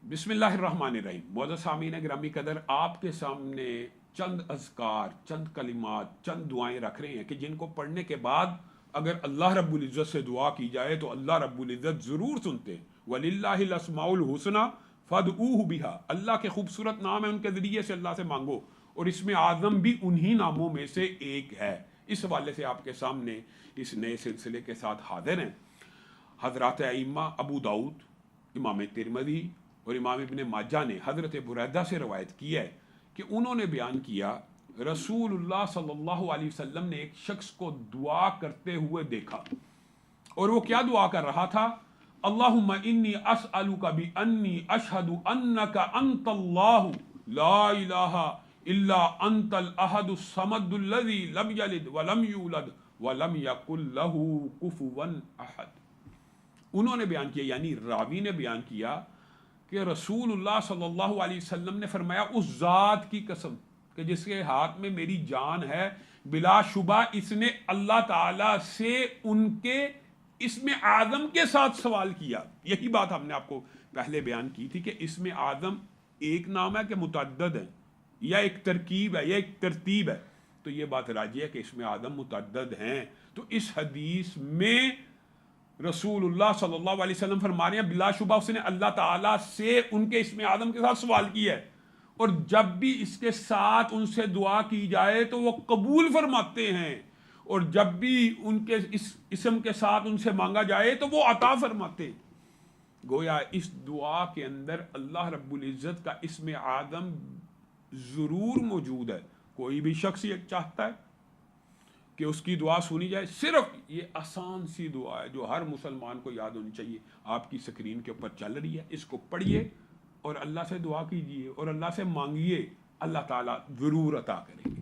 बिस्मिल्लाहिर्रहमानिर्रहीम। मुअज़्ज़ज़ सामीन गिरामी कदर, आपके सामने चंद अज़कार, चंद कलिमात, चंद दुआएं रख रहे हैं कि जिनको पढ़ने के बाद अगर अल्लाह रब्बुल इज़्ज़त से दुआ की जाए तो अल्लाह रब्बुल इज़्ज़त ज़रूर सुनते हैं। वलिल्लाहिल अस्माउल हुस्ना फदऊहु बिहा, अल्लाह के खूबसूरत नाम है, उनके ज़रिए से अल्लाह से मांगो। और इसमें आज़म भी उन्हीं नामों में से एक है। इस हवाले से आपके सामने इस नए सिलसिले के साथ हाजिर हैं हज़रात अइम्मा अबू दाऊद, इमाम तिरमिज़ी और इमाम इब्न माजा ने हज़रत बुरैदा से रवायत की है कि उन्होंने बयान किया, रसूलुल्लाह सल्लल्लाहु अलैहि वसल्लम ने एक शख्स को दुआ करते हुए देखा। और वो क्या दुआ कर रहा था? अल्लाहुम्मा इन्नी अस्अलुका बि अन्नी अशहदु अन्नका अंतल्लाहु ला इलाहा इल्ला अंतल अहदुस समदुल्लज़ी लम यलिद व लम यूलद व लम यकुल लहू कुफुवन अहद। उन्होंने बयान किया, यानी रावी ने बयान किया कि रसूलुल्लाह सल्लल्लाहु अलैहि वसल्लम ने फरमाया, उस ज़ात की कसम कि जिसके हाथ में मेरी जान है, बिलाशुबा इसने अल्लाह ताला से उनके इसमें आज़म के साथ सवाल किया। यही बात हमने आपको पहले बयान की थी कि इसमें आज़म एक नाम है कि मुतअद्दद है, या एक तरकीब है, या एक तरतीब है। तो ये बात राजी है कि इसमें आज़म मुतअद्दद हैं। तो इस हदीस में रसूलुल्लाह सल्लल्लाहु अलैहि वसल्लम फरमा रहे हैं, बिलाशुबा उसने अल्लाह ताला से उनके इसमें आदम के साथ सवाल किया है, और जब भी इसके साथ उनसे दुआ की जाए तो वो कबूल फरमाते हैं, और जब भी उनके इस इसम के साथ उनसे मांगा जाए तो वो अता फरमाते हैं। गोया इस दुआ के अंदर अल्लाह रब्बुल इज़्ज़त का इसमें आदम ज़रूर मौजूद है। कोई भी शख्स ये चाहता है कि उसकी दुआ सुनी जाए, सिर्फ ये आसान सी दुआ है जो हर मुसलमान को याद होनी चाहिए। आपकी स्क्रीन के ऊपर चल रही है, इसको पढ़िए और अल्लाह से दुआ कीजिए और अल्लाह से मांगिए, अल्लाह ताला ज़रूर अता करेंगे।